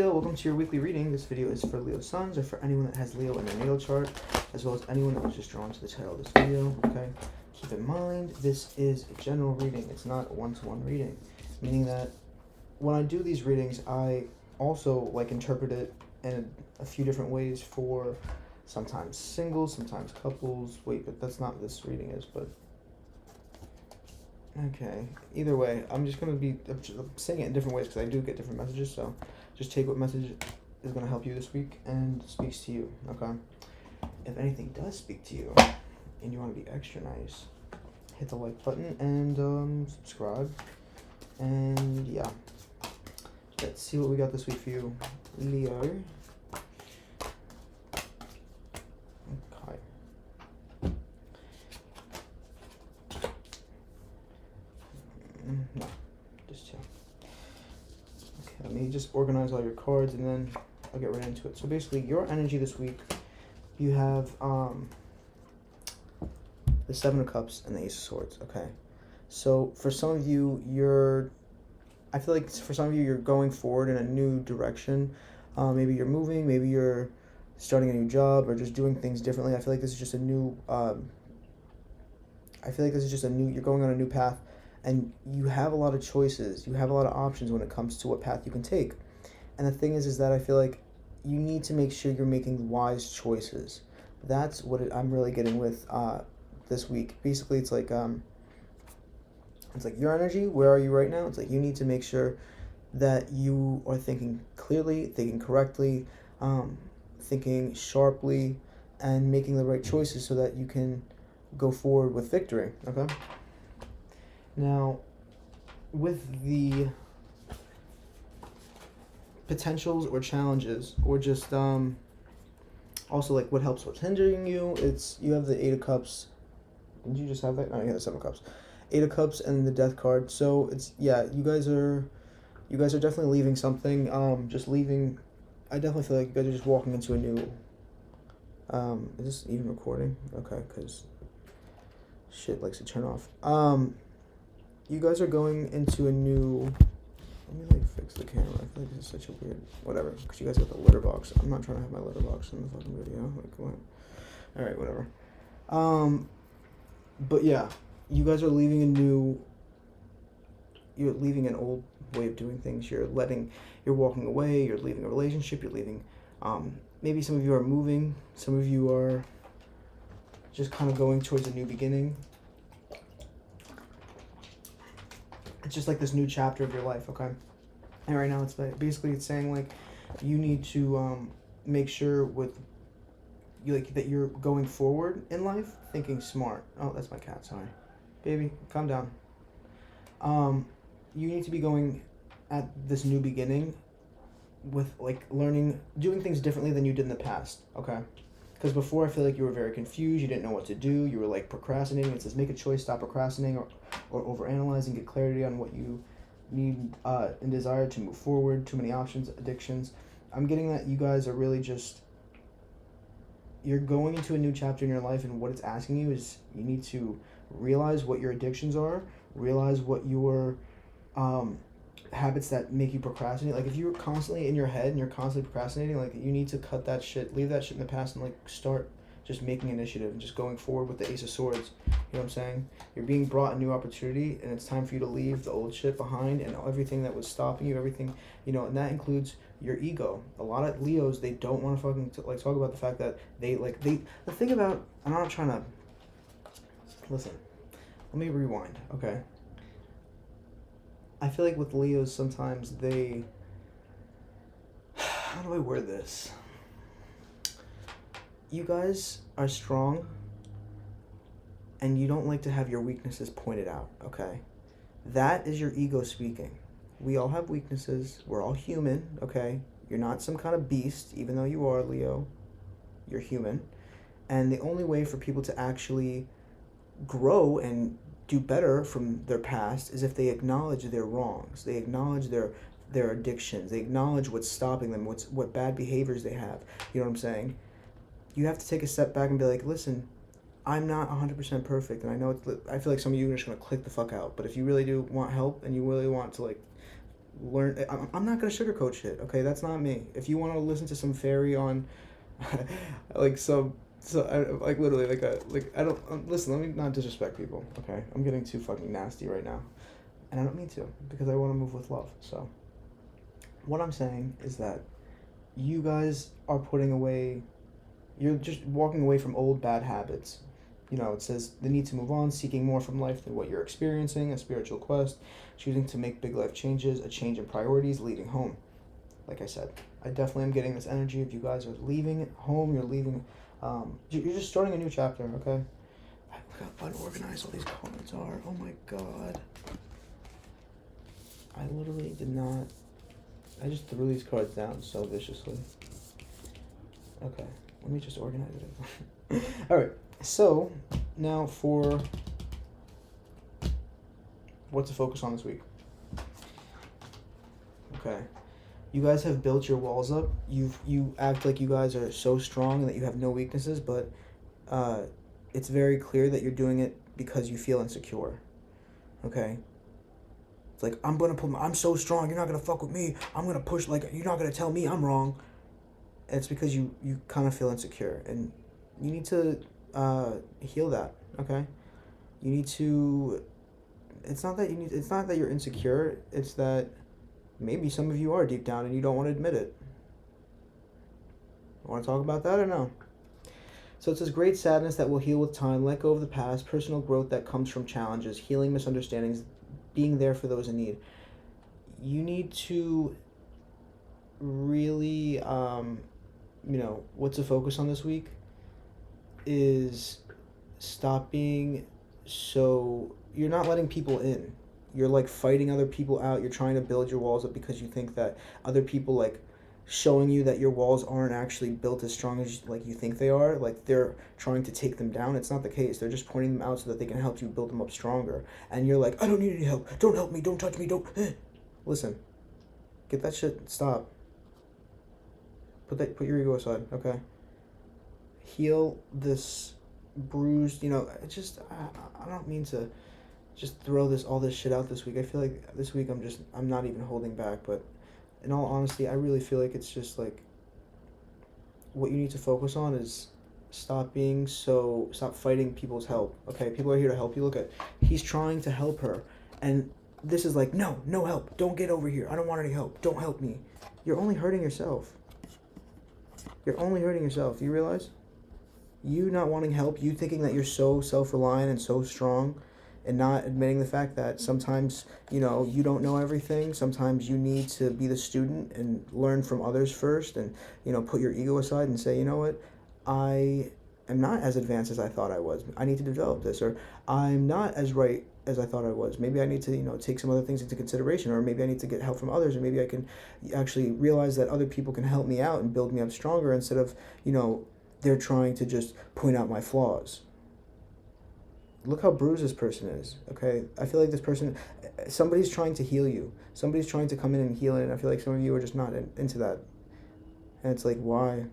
Leo, welcome to your weekly reading. This video is for Leo suns or for anyone that has Leo in their natal chart, as well as anyone that was just drawn to the title of this video, okay? Keep in mind, this is a general reading. It's not a one-to-one reading, meaning that when I do these readings, I also interpret it in a few different ways for sometimes singles, sometimes couples. Wait, but that's not what this reading is, but okay. Either way, I'm saying it in different ways because I do get different messages, so just take what message is going to help you this week and speaks to you, okay? If anything does speak to you and you want to be extra nice, hit the like button and subscribe. And yeah, let's see what we got this week for you, Leo. No, just chill. Okay, let me just organize all your cards and then I'll get right into it. So basically, your energy this week, you have the Seven of Cups and the Ace of Swords, okay? So for some of you, I feel like for some of you, you're going forward in a new direction. Maybe you're moving, maybe you're starting a new job or just doing things differently. I feel like this is just a new, you're going on a new path. And you have a lot of choices. You have a lot of options when it comes to what path you can take. And the thing is that I feel like you need to make sure you're making wise choices. That's what I'm really getting with this week. Basically, it's like your energy. Where are you right now? It's like you need to make sure that you are thinking clearly, thinking correctly, thinking sharply, and making the right choices so that you can go forward with victory. Okay. Now, with the potentials or challenges, or just also like what helps, what's hindering you, you have the Eight of Cups. Didn't you just have that? No, you have the Seven of Cups. Eight of Cups and the Death card. So it's, yeah, you guys are definitely leaving something. I definitely feel like you guys are just walking into a new. Is this even recording? Okay, because shit likes to turn off. You guys are going into a new. Let me fix the camera. I feel like this is such a weird whatever. Because you guys got the litter box. I'm not trying to have my litter box in the fucking video. What? All right, whatever. But yeah, you guys are leaving You're leaving an old way of doing things. You're walking away. You're leaving a relationship. You're leaving. Maybe some of you are moving. Some of you are just kind of going towards a new beginning. It's just like this new chapter of your life, okay? And right now it's saying like you need to make sure that you're going forward in life thinking smart. Oh, that's my cat, sorry. Baby, calm down. You need to be going at this new beginning with doing things differently than you did in the past, okay? Because before, I feel like you were very confused. You didn't know what to do. You were procrastinating. It says make a choice, stop procrastinating or overanalyzing, get clarity on what you need and desire to move forward. Too many options, addictions. I'm getting that you guys are really you're going into a new chapter in your life, and what it's asking you is you need to realize what your addictions are, realize what your habits that make you procrastinate. Like if you're constantly in your head and you're constantly procrastinating, you need to cut that shit, leave that shit in the past, and start just making initiative and just going forward with the Ace of Swords. You know what I'm saying? You're being brought a new opportunity, and it's time for you to leave the old shit behind and everything that was stopping you, everything, and that includes your ego. A lot of Leos, they don't want to fucking talk about the fact that the thing about, I'm not trying to, listen, let me rewind, okay? I feel like with Leos, sometimes how do I word this? You guys are strong, and you don't like to have your weaknesses pointed out, okay? That is your ego speaking. We all have weaknesses. We're all human, okay? You're not some kind of beast, even though you are, Leo. You're human. And the only way for people to actually grow and do better from their past is if they acknowledge their wrongs. They acknowledge their addictions. They acknowledge what's stopping them, what bad behaviors they have. You know what I'm saying? You have to take a step back and be like, listen, I'm not 100% perfect, and I feel like some of you are just going to click the fuck out, but if you really do want help and you really want to learn. I'm not gonna sugarcoat shit. Okay, that's not me. If you want to listen to some fairy on, like some. So like literally like I don't listen. Let me not disrespect people. Okay, I'm getting too fucking nasty right now, and I don't mean to because I want to move with love. So, what I'm saying is that you guys are putting away. You're just walking away from old bad habits. It says the need to move on, seeking more from life than what you're experiencing, a spiritual quest, choosing to make big life changes, a change in priorities, leaving home. Like I said, I definitely am getting this energy of you guys are leaving home, you're leaving, you're just starting a new chapter, okay? Look how unorganized all these cards are. Oh my god. I literally did not, I just threw these cards down so viciously. Okay, let me just organize it. Alright, so now for what to focus on this week. Okay. You guys have built your walls up. You act like you guys are so strong and that you have no weaknesses, but it's very clear that you're doing it because you feel insecure. Okay? It's like, I'm so strong, you're not gonna fuck with me. I'm gonna push, like, you're not gonna tell me I'm wrong. And it's because you kind of feel insecure. And you need to heal that, okay? You need to, it's not that you're insecure, it's that maybe some of you are deep down and you don't want to admit it. Want to talk about that or no? So it says great sadness that will heal with time, let go of the past, personal growth that comes from challenges, healing misunderstandings, being there for those in need. You need to really, what to focus on this week is stop being so, you're not letting people in. You're like fighting other people out. You're trying to build your walls up because you think that other people like showing you that your walls aren't actually built as strong as like you think they are. Like they're trying to take them down. It's not the case. They're just pointing them out so that they can help you build them up stronger. And you're like, I don't need any help. Don't help me. Don't touch me. Don't. Listen, get that shit. Stop. Put your ego aside. Okay. Heal this bruised. I don't mean to just throw all this shit out this week. I feel like this week I'm not even holding back, but in all honesty, I really feel like it's just like what you need to focus on is stop fighting people's help. Okay, people are here to help you. Look at, he's trying to help her, and this is like, no help. Don't get over here. I don't want any help. Don't help me. You're only hurting yourself. You're only hurting yourself. Do you realize? You not wanting help, you thinking that you're so self-reliant and so strong, and not admitting the fact that sometimes, you don't know everything. Sometimes you need to be the student and learn from others first and, put your ego aside and say, you know what, I am not as advanced as I thought I was. I need to develop this, or I'm not as right as I thought I was. Maybe I need to, take some other things into consideration, or maybe I need to get help from others, or maybe I can actually realize that other people can help me out and build me up stronger instead of, they're trying to just point out my flaws. Look how bruised this person is, okay? I feel like this person, somebody's trying to heal you. Somebody's trying to come in and heal it, and I feel like some of you are just not into that. And it's like, why?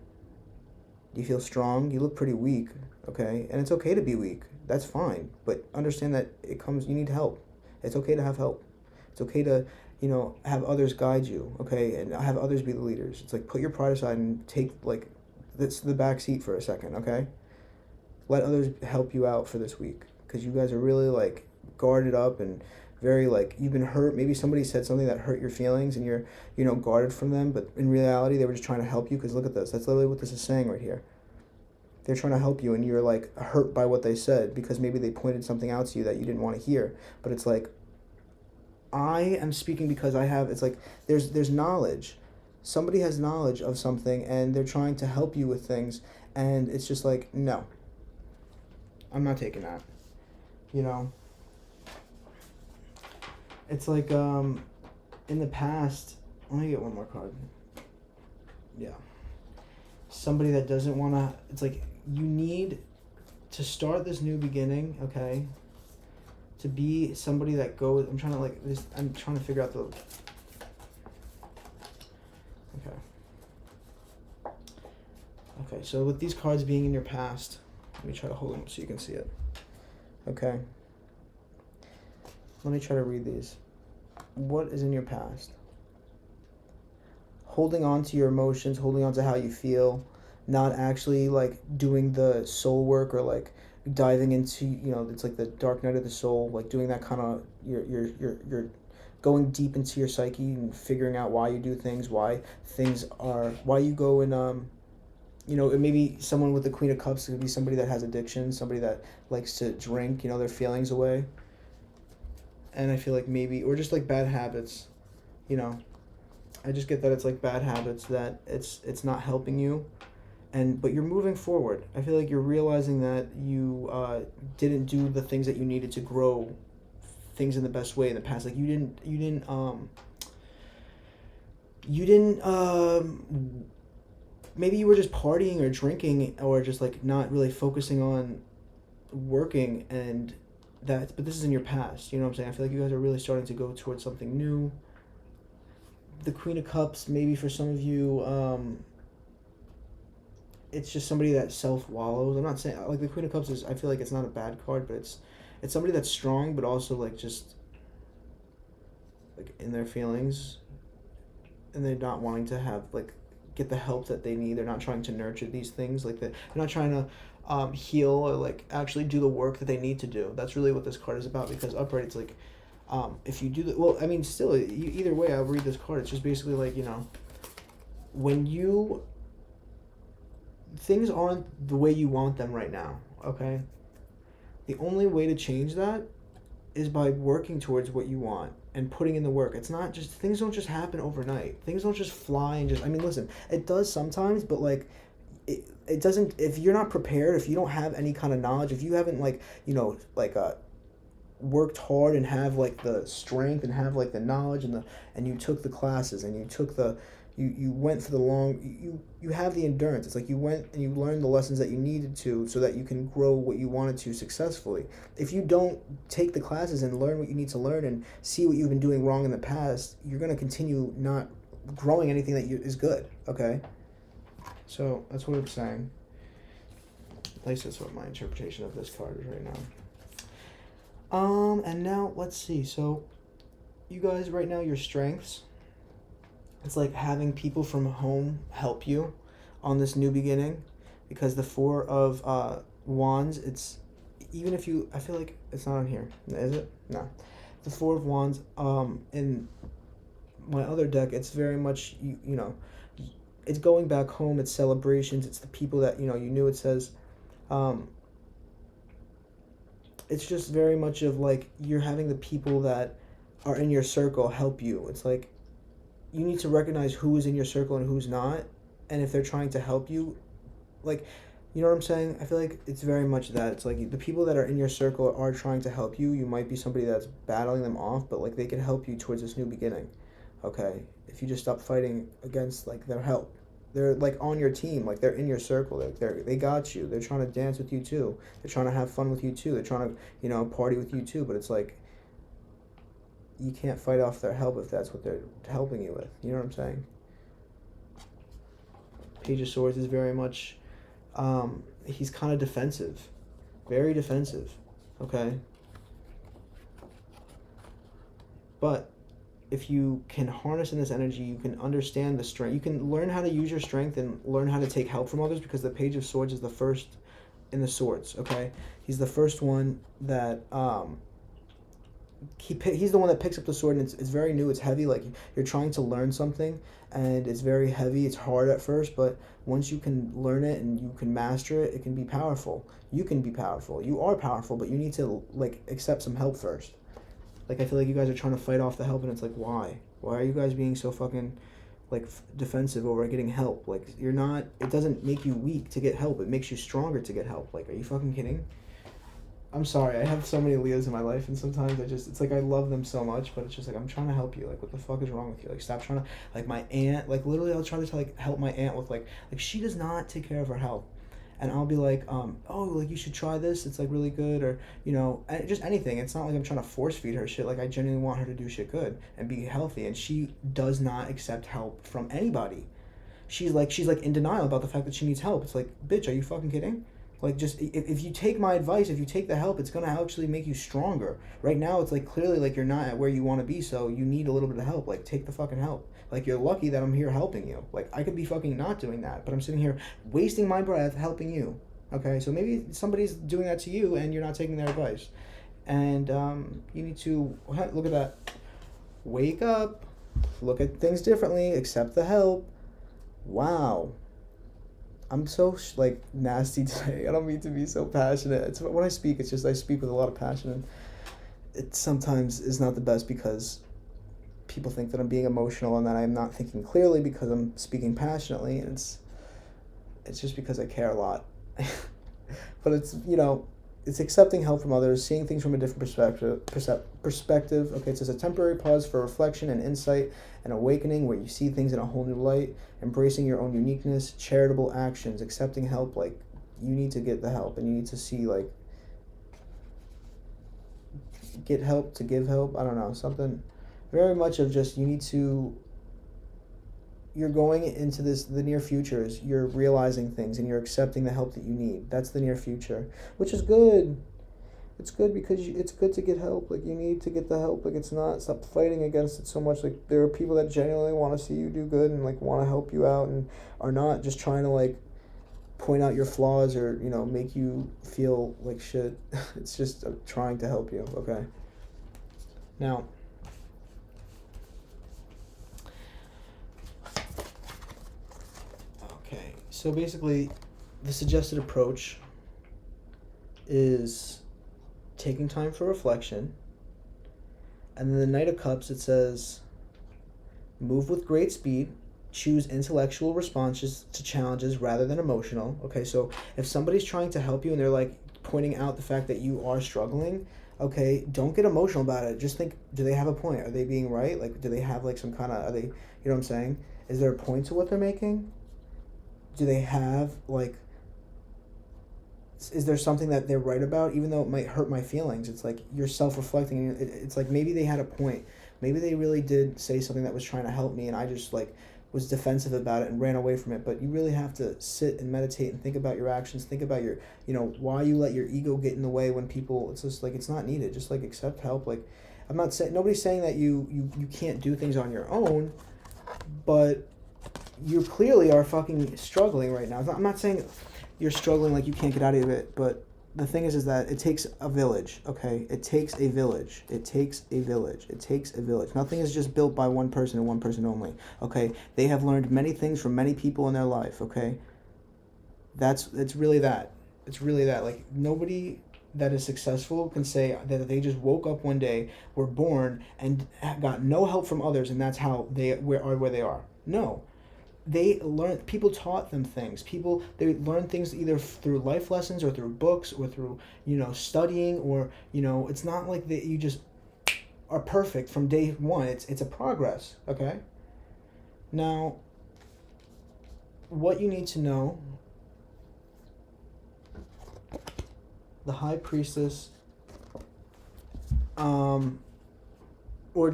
You feel strong? You look pretty weak, okay? And it's okay to be weak. That's fine. But understand that you need help. It's okay to have help. It's okay to, have others guide you, okay? And have others be the leaders. It's like, put your pride aside and take, like, the back seat for a second, okay? Let others help you out for this week. Because you guys are really, like, guarded up and very, like, you've been hurt. Maybe somebody said something that hurt your feelings and you're, guarded from them. But in reality, they were just trying to help you. Because look at this. That's literally what this is saying right here. They're trying to help you and you're, like, hurt by what they said. Because maybe they pointed something out to you that you didn't want to hear. But it's like, I am speaking because it's like, there's knowledge. Somebody has knowledge of something and they're trying to help you with things. And it's just like, no. I'm not taking that. It's like, in the past, let me get one more card. Yeah. Somebody that doesn't want to, it's like, you need to start this new beginning, okay? To be somebody that goes, I'm trying to figure out the, okay, so with these cards being in your past, let me try to hold them so you can see it. Okay. Let me try to read these. What is in your past? holding on to your emotions, holding on to how you feel, not actually like doing the soul work or like diving into, it's like the dark night of the soul, like doing that kind of, you're going deep into your psyche and figuring out why you do things, why you go and it may be someone with the Queen of Cups. It could be somebody that has addiction, somebody that likes to drink, their feelings away. And I feel like maybe, or just like bad habits, I just get that it's like bad habits, that it's not helping you, but you're moving forward. I feel like you're realizing that you didn't do the things that you needed to grow things in the best way in the past. Like you didn't maybe you were just partying or drinking or just like not really focusing on working, but this is in your past, you know what I'm saying? I feel like you guys are really starting to go towards something new. The Queen of Cups, maybe for some of you, it's just somebody that self-wallows. I'm not saying, like, the Queen of Cups I feel like it's not a bad card, but it's somebody that's strong, but also like just like in their feelings, and they're not wanting to have like get the help that they need. They're not trying to nurture these things, like they're not trying to heal or like actually do the work that they need to do. That's really what this card is about, because upright, it's like if you do the, well, I mean, still, either way, I'll read this card. It's just basically like, when things aren't the way you want them right now, okay? The only way to change that is by working towards what you want and putting in the work. It's not just, things don't just happen overnight. Things don't just fly and just, I mean, listen, it does sometimes, but like, it doesn't, if you're not prepared, if you don't have any kind of knowledge, if you haven't like, worked hard and have like the strength and have like the knowledge and you took the classes and you took you went for the long, you have the endurance. It's like you went and you learned the lessons that you needed to so that you can grow what you wanted to successfully. If you don't take the classes and learn what you need to learn and see what you've been doing wrong in the past, you're going to continue not growing anything that is good, okay? So that's what I'm saying. At least that's what my interpretation of this card is right now. And now let's see. So you guys right now, your strengths, it's like having people from home help you on this new beginning, because the Four of Wands, it's, even if you, I feel like it's not on here, is it? No. The Four of Wands, in my other deck, it's very much, it's going back home, it's celebrations, it's the people that, you knew. It says, it's just very much of like, you're having the people that are in your circle help you. It's like, you need to recognize who is in your circle and who's not, and if they're trying to help you, like, you know what I'm saying? I feel like it's very much that. It's like the people that are in your circle are trying to help you. You might be somebody that's battling them off, but like they can help you towards this new beginning, okay? If you just stop fighting against like their help. They're like on your team, like they're in your circle. They got you. They're trying to dance with you too. They're trying to have fun with you too. They're trying to, party with you too. But it's like, you can't fight off their help if that's what they're helping you with. You know what I'm saying? Page of Swords is very much, he's kind of defensive. Very defensive. Okay? But if you can harness in this energy, you can understand the strength. You can learn how to use your strength and learn how to take help from others, because the Page of Swords is the first in the swords, okay? He's the first one that, he's the one that picks up the sword, and it's very new, it's heavy, like you're trying to learn something, and it's very heavy, it's hard at first, but once you can learn it and you can master it, it can be powerful. You can be powerful. You are powerful, but you need to, like, accept some help first. Like, I feel like you guys are trying to fight off the help, and it's like, why? Why are you guys being so fucking, like, defensive over getting help? Like, you're not, it doesn't make you weak to get help. It makes you stronger to get help. Like, are you fucking kidding? I'm sorry, I have so many Leos in my life, and sometimes it's like I love them so much, but it's just like, I'm trying to help you. Like, what the fuck is wrong with you? Like, stop trying to, like, my aunt, like, literally I'll try to, like, help my aunt with, like, she does not take care of her health. And I'll be like, oh, like, you should try this, it's, like, really good, or, just anything. It's not like I'm trying to force feed her shit. Like, I genuinely want her to do shit good and be healthy, and she does not accept help from anybody. She's like in denial about the fact that she needs help. It's like, bitch, are you fucking kidding? Like, just, if you take my advice, if you take the help, it's going to actually make you stronger. Right now, it's like, clearly, like, you're not at where you want to be, so you need a little bit of help. Like, take the fucking help. Like, you're lucky that I'm here helping you. Like, I could be fucking not doing that, but I'm sitting here wasting my breath helping you. Okay, so maybe somebody's doing that to you and you're not taking their advice. And you need to look at that. Wake up, look at things differently, accept the help. Wow. I'm so like nasty today. I don't mean to be so passionate. It's when I speak, it's just I speak with a lot of passion, and it sometimes is not the best because people think that I'm being emotional and that I'm not thinking clearly because I'm speaking passionately, and it's just because I care a lot. But it's, it's accepting help from others, seeing things from a different perspective. Okay, it says a temporary pause for reflection and insight and awakening where you see things in a whole new light, embracing your own uniqueness, charitable actions, accepting help. Like, you need to get the help, and you need to see, like, get help to give help. I don't know, something very much of just you're going into the near futures, you're realizing things and you're accepting the help that you need. That's the near future, which is good. It's good because it's good to get help. Like, you need to get the help. Like, stop fighting against it so much. Like, there are people that genuinely want to see you do good and, like, want to help you out and are not just trying to, like, point out your flaws or, make you feel like shit. It's just trying to help you, okay? Now, so basically, the suggested approach is taking time for reflection. And then the Knight of Cups, it says, move with great speed, choose intellectual responses to challenges rather than emotional. Okay, so if somebody's trying to help you and they're, like, pointing out the fact that you are struggling, okay, don't get emotional about it. Just think, do they have a point? Are they being right? Like, do they have, like, some kind of, are they, you know what I'm saying? Is there a point to what they're making? Do they have, like, is there something that they're right about, even though it might hurt my feelings? It's like you're self-reflecting. It's like maybe they had a point. Maybe they really did say something that was trying to help me, and I just, like, was defensive about it and ran away from it. But you really have to sit and meditate and think about your actions. Think about your, why you let your ego get in the way when people, it's just, like, it's not needed. Just, like, accept help. Like, I'm not saying, nobody's saying that you can't do things on your own, but you clearly are fucking struggling right now. I'm not saying you're struggling like you can't get out of it, but the thing is that it takes a village, okay? It takes a village. It takes a village. It takes a village. Nothing is just built by one person and one person only, okay? They have learned many things from many people in their life, okay? It's really that. It's really that. Like, nobody that is successful can say that they just woke up one day, were born, and got no help from others, and that's how they are where they are. No. People taught them things. They learned things either through life lessons or through books or through, studying, or, it's not like that you just are perfect from day one. It's a progress, okay? Now, what you need to know, the High Priestess, or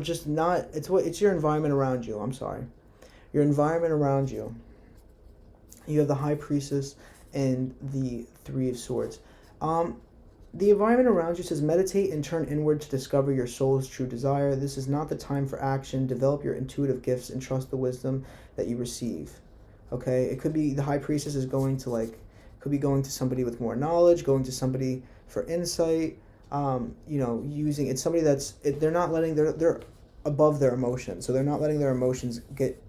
just not, it's your environment around you, I'm sorry. Your environment around you. You have the High Priestess and the Three of Swords. The environment around you says meditate and turn inward to discover your soul's true desire. This is not the time for action. Develop your intuitive gifts and trust the wisdom that you receive. Okay? It could be the High Priestess is going to, could be going to somebody with more knowledge, going to somebody for insight, using, it's somebody they're not letting, they're above their emotions, so they're not letting their emotions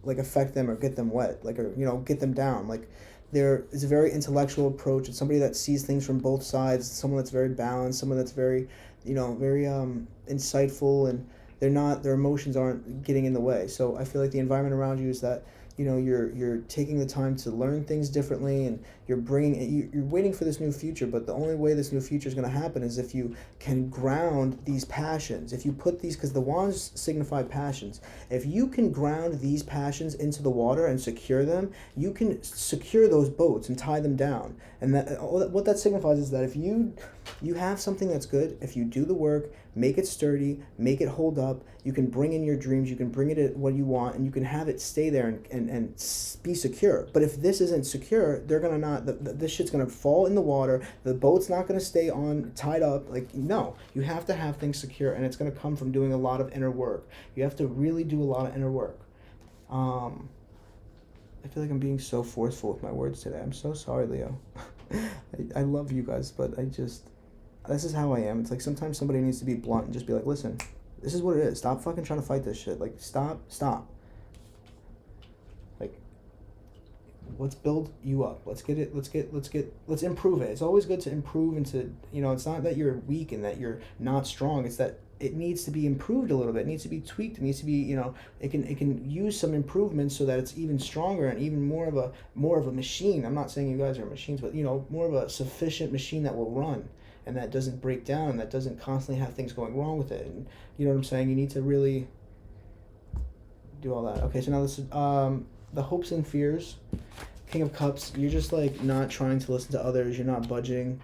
affect them or get them wet, or get them down. Like, it's a very intellectual approach. It's somebody that sees things from both sides, someone that's very balanced, someone that's very insightful, and their emotions aren't getting in the way. So I feel like the environment around you is that you're taking the time to learn things differently, and you're waiting for this new future. But the only way this new future is going to happen is if you can ground these passions. If you put these, because the wands signify passions, if you can ground these passions into the water and secure them, you can secure those boats and tie them down. And what that signifies is that if you have something that's good, if you do the work, make it sturdy, make it hold up, you can bring in your dreams, you can bring it at what you want, and you can have it stay there and be secure. But if this isn't secure, they're gonna not, this shit's gonna fall in the water, the boat's not gonna stay tied up. No, you have to have things secure, and it's gonna come from doing a lot of inner work. You have to really do a lot of inner work. I feel like I'm being so forceful with my words today. I'm so sorry, Leo. I love you guys, but this is how I am. It's like sometimes somebody needs to be blunt and just be like, listen, this is what it is. Stop fucking trying to fight this shit. Like, stop. Like, let's build you up. Let's improve it. It's always good to improve and to, it's not that you're weak and that you're not strong. It's that it needs to be improved a little bit. It needs to be tweaked. It needs to be, it can use some improvements so that it's even stronger and even more of a machine. I'm not saying you guys are machines, but more of a sufficient machine that will run and that doesn't break down and that doesn't constantly have things going wrong with it. And you know what I'm saying? You need to really do all that. Okay, so now this is the hopes and fears. King of Cups, you're just like not trying to listen to others. You're not budging.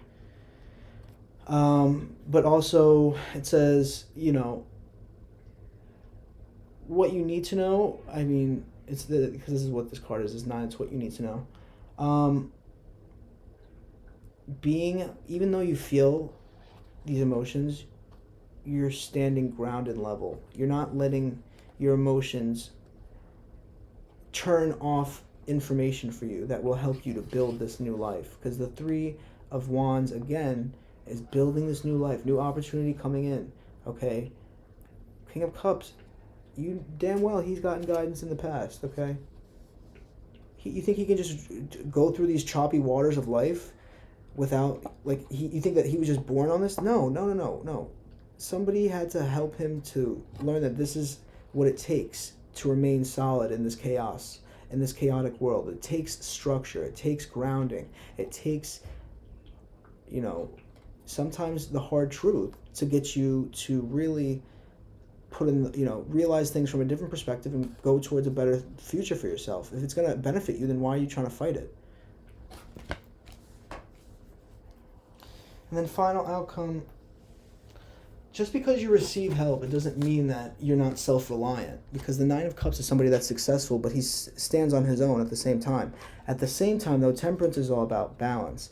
But also it says, what you need to know. I mean, because this is what this card is 9. It's what you need to know. Even though you feel these emotions, you're standing grounded level. You're not letting your emotions turn off information for you that will help you to build this new life. Because the 3 of Wands, again, is building this new life, new opportunity coming in, okay? King of Cups, you damn well he's gotten guidance in the past, okay? You think he can just go through these choppy waters of life without, like, you think that he was just born on this? No. Somebody had to help him to learn that this is what it takes to remain solid in this chaos, in this chaotic world. It takes structure. It takes grounding. It takes, sometimes the hard truth to get you to really put in, realize things from a different perspective and go towards a better future for yourself. If it's going to benefit you, then why are you trying to fight it? And then final outcome, just because you receive help, it doesn't mean that you're not self-reliant. Because the 9 of Cups is somebody that's successful, but he stands on his own at the same time. At the same time, though, Temperance is all about balance.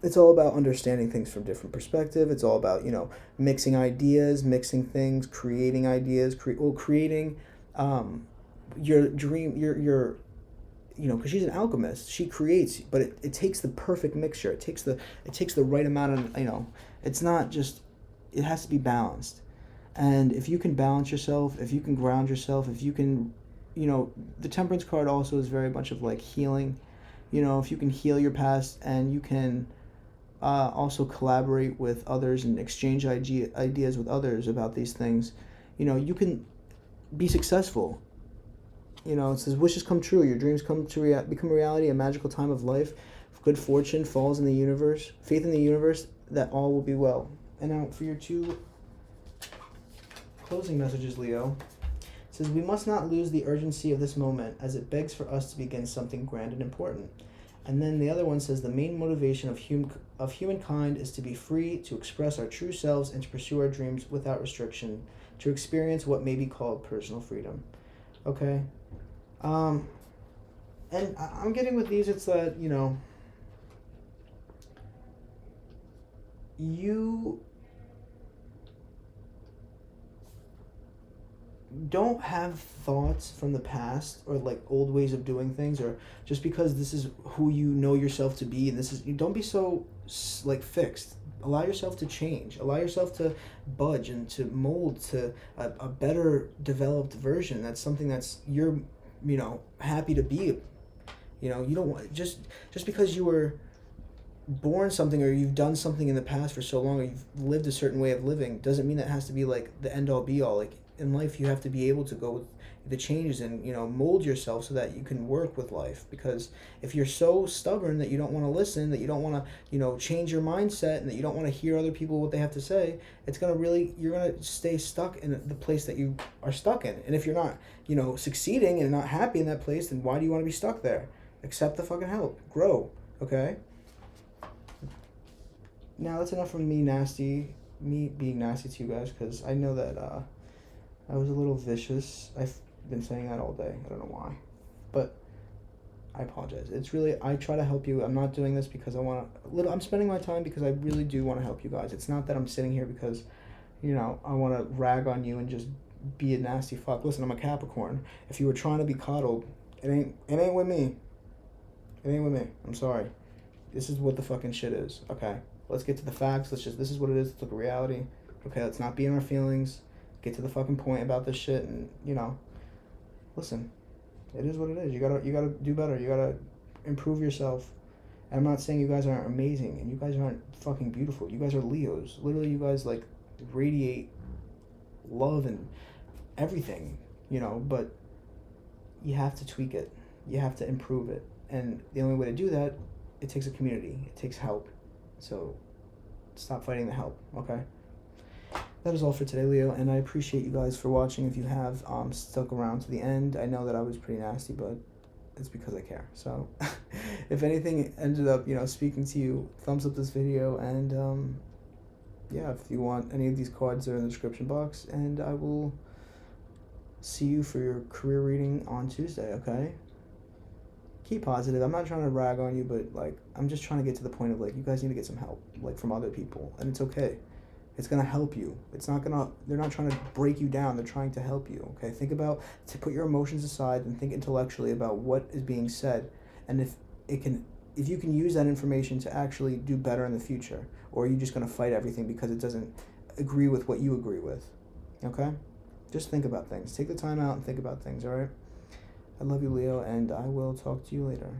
It's all about understanding things from different perspective. It's all about, mixing ideas, mixing things, creating ideas, creating your dream, your because she's an alchemist. She creates, but it takes the perfect mixture. It takes the right amount of, it's not just, it has to be balanced. And if you can balance yourself, if you can ground yourself, if you can, the Temperance card also is very much of like healing. If you can heal your past and you can also collaborate with others and exchange ideas with others about these things, you can be successful. It says wishes come true, your dreams become reality, a magical time of life, good fortune falls in the universe, faith in the universe that all will be well. And now for your 2 closing messages, Leo, it says we must not lose the urgency of this moment as it begs for us to begin something grand and important. And then the other one says the main motivation of humankind is to be free, to express our true selves, and to pursue our dreams without restriction, to experience what may be called personal freedom. Okay? And I'm getting with these, it's that, you don't have thoughts from the past or like old ways of doing things, or just because this is who you know yourself to be and you don't be so like fixed. Allow yourself to change. Allow yourself to budge and to mold to a better developed version. That's something that's you're happy to be. You don't want just because you were born something or you've done something in the past for so long, or you've lived a certain way of living, doesn't mean that has to be like the end all be all. Like in life, you have to be able to go with the changes and mold yourself so that you can work with life. Because if you're so stubborn that you don't want to listen, that you don't want to change your mindset, and that you don't want to hear other people what they have to say, you're gonna stay stuck in the place that you are stuck in. And if you're not succeeding and not happy in that place, then why do you want to be stuck there? Accept the fucking help. Grow. Okay? Now that's enough from me being nasty to you guys, because I know that I was a little vicious. I've been saying that all day. I don't know why. But I apologize. It's really, I try to help you. I'm not doing this because I'm spending my time because I really do want to help you guys. It's not that I'm sitting here because, I want to rag on you and just be a nasty fuck. Listen, I'm a Capricorn. If you were trying to be coddled, it ain't with me. It ain't with me. I'm sorry. This is what the fucking shit is. Okay. Let's get to the facts. This is what it is. Let's look at reality. Okay, let's not be in our feelings. Get to the fucking point about this shit, and listen. It is what it is. You gotta do better. You gotta improve yourself. And I'm not saying you guys aren't amazing and you guys aren't fucking beautiful. You guys are Leos. Literally, you guys like radiate love and everything, but you have to tweak it. You have to improve it. And the only way to do that, it takes a community. It takes help. So stop fighting the help, okay? That is all for today, Leo, and I appreciate you guys for watching. If you have stuck around to the end, I know that I was pretty nasty, but it's because I care. So if anything ended up, speaking to you, thumbs up this video, and yeah, if you want any of these cards, they're in the description box, and I will see you for your career reading on Tuesday, okay? Keep positive. I'm not trying to rag on you, but like I'm just trying to get to the point of like you guys need to get some help, like from other people, and it's okay. It's gonna help you. They're not trying to break you down. They're trying to help you. Okay. To put your emotions aside and think intellectually about what is being said, and if you can use that information to actually do better in the future, or are you just gonna fight everything because it doesn't agree with what you agree with? Okay. Just think about things. Take the time out and think about things. All right. I love you, Leo, and I will talk to you later.